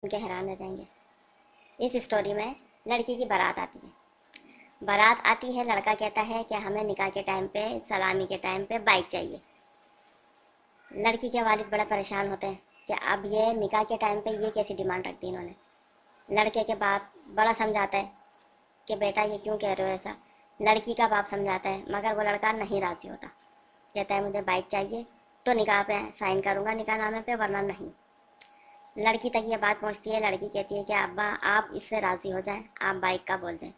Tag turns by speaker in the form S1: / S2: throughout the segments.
S1: کے حیران رہ جائیں گے۔ اس اسٹوری میں لڑکی کی بارات آتی ہے۔ بارات آتی ہے، لڑکا کہتا ہے کہ ہمیں نکاح کے ٹائم پہ، سلامی کے ٹائم پہ بائک چاہیے۔ لڑکی کے والد بڑا پریشان ہوتے ہیں کہ اب یہ نکاح کے ٹائم پہ یہ کیسی ڈیمانڈ رکھ دی انہوں نے۔ لڑکے کے باپ بڑا سمجھاتا ہے کہ بیٹا یہ کیوں کہہ رہے ہو ایسا۔ لڑکی کا باپ سمجھاتا ہے مگر وہ لڑکا نہیں راضی ہوتا، کہتا ہے مجھے بائک چاہیے تو نکاح پہ سائن کروں گا، نکاح نامے پہ، ورنہ نہیں۔ لڑکی تک یہ بات پہنچتی ہے، لڑکی کہتی ہے کہ ابا آپ اس سے راضی ہو جائیں، آپ بائک کا بول دیں۔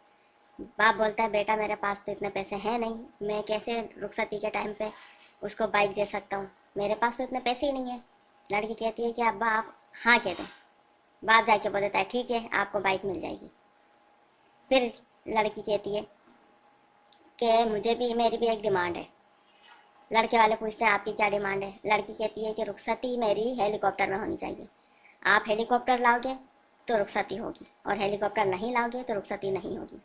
S1: باپ بولتا ہے بیٹا میرے پاس تو اتنے پیسے ہیں نہیں، میں کیسے رخصتی کے ٹائم پہ اس کو بائک دے سکتا ہوں، میرے پاس تو اتنے پیسے ہی نہیں ہیں۔ لڑکی کہتی ہے کہ ابا آپ ہاں کہہ دیں۔ باپ جا کے بول دیتا ہے ٹھیک ہے آپ کو بائک مل جائے گی۔ پھر لڑکی کہتی ہے کہ مجھے بھی، میری بھی ایک ڈیمانڈ ہے۔ لڑکے والے پوچھتے ہیں آپ کی کیا ڈیمانڈ ہے؟ لڑکی کہتی ہے کہ رخصتی میری ہیلی کاپٹر میں ہونی چاہیے، آپ ہیلی کاپٹر لاؤ گے تو رخصتی ہوگی، اور ہیلی کاپٹر نہیں لاؤ گے تو رخصتی نہیں ہوگی۔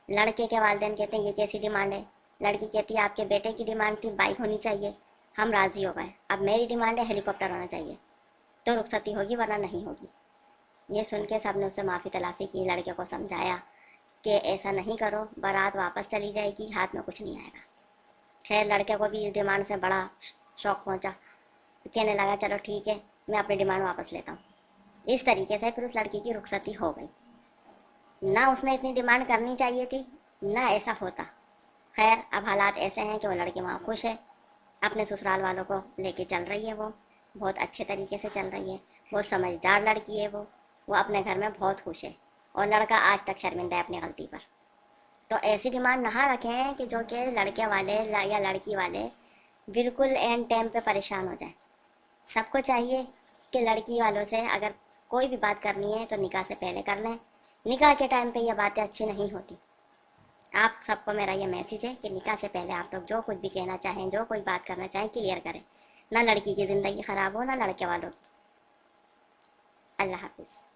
S1: لڑکے کے والدین کہتے ہیں یہ کیسی ڈیمانڈ ہے؟ لڑکی کہتی ہے آپ کے بیٹے کی ڈیمانڈ تھی بائک ہونی چاہیے، ہم راضی ہو گئے، اب میری ڈیمانڈ ہے ہیلی کاپٹر ہونا چاہیے تو رخصتی ہوگی ورنہ نہیں ہوگی۔ یہ سن کے سب نے اس سے معافی تلافی کی، لڑکے کو سمجھایا کہ ایسا نہیں کرو، بارات واپس چلی جائے گی، ہاتھ میں کچھ نہیں آئے گا۔ خیر لڑکے کو بھی اس ڈیمانڈ سے بڑا شوق پہنچا، کہنے لگا چلو ٹھیک ہے میں اپنی ڈیمانڈ واپس لیتا ہوں۔ اس طریقے سے پھر اس لڑکی کی رخصتی ہو گئی۔ نہ اس نے اتنی ڈیمانڈ کرنی چاہیے تھی، نہ ایسا ہوتا۔ خیر اب حالات ایسے ہیں کہ وہ لڑکی وہاں خوش ہے، اپنے سسرال والوں کو لے کے چل رہی ہے، وہ بہت اچھے طریقے سے چل رہی ہے، بہت سمجھدار لڑکی ہے، وہ اپنے گھر میں بہت خوش ہے، اور لڑکا آج تک شرمندہ ہے اپنی غلطی پر۔ تو ایسی ڈیمانڈ نہ رکھیں کہ جو کہ لڑکے والے یا لڑکی والے بالکل اینڈ ٹائم پہ پریشان ہو جائیں۔ سب کو چاہیے کہ لڑکی والوں سے اگر کوئی بھی بات کرنی ہے تو نکاح سے پہلے کر لیں، نکاح کے ٹائم پہ یہ باتیں اچھی نہیں ہوتی۔ آپ سب کو میرا یہ میسیج ہے کہ نکاح سے پہلے آپ لوگ جو کچھ بھی کہنا چاہیں، جو کوئی بات کرنا چاہیں، کلیئر کریں، نہ لڑکی کی زندگی خراب ہو نہ لڑکے والوں کی۔ اللہ حافظ۔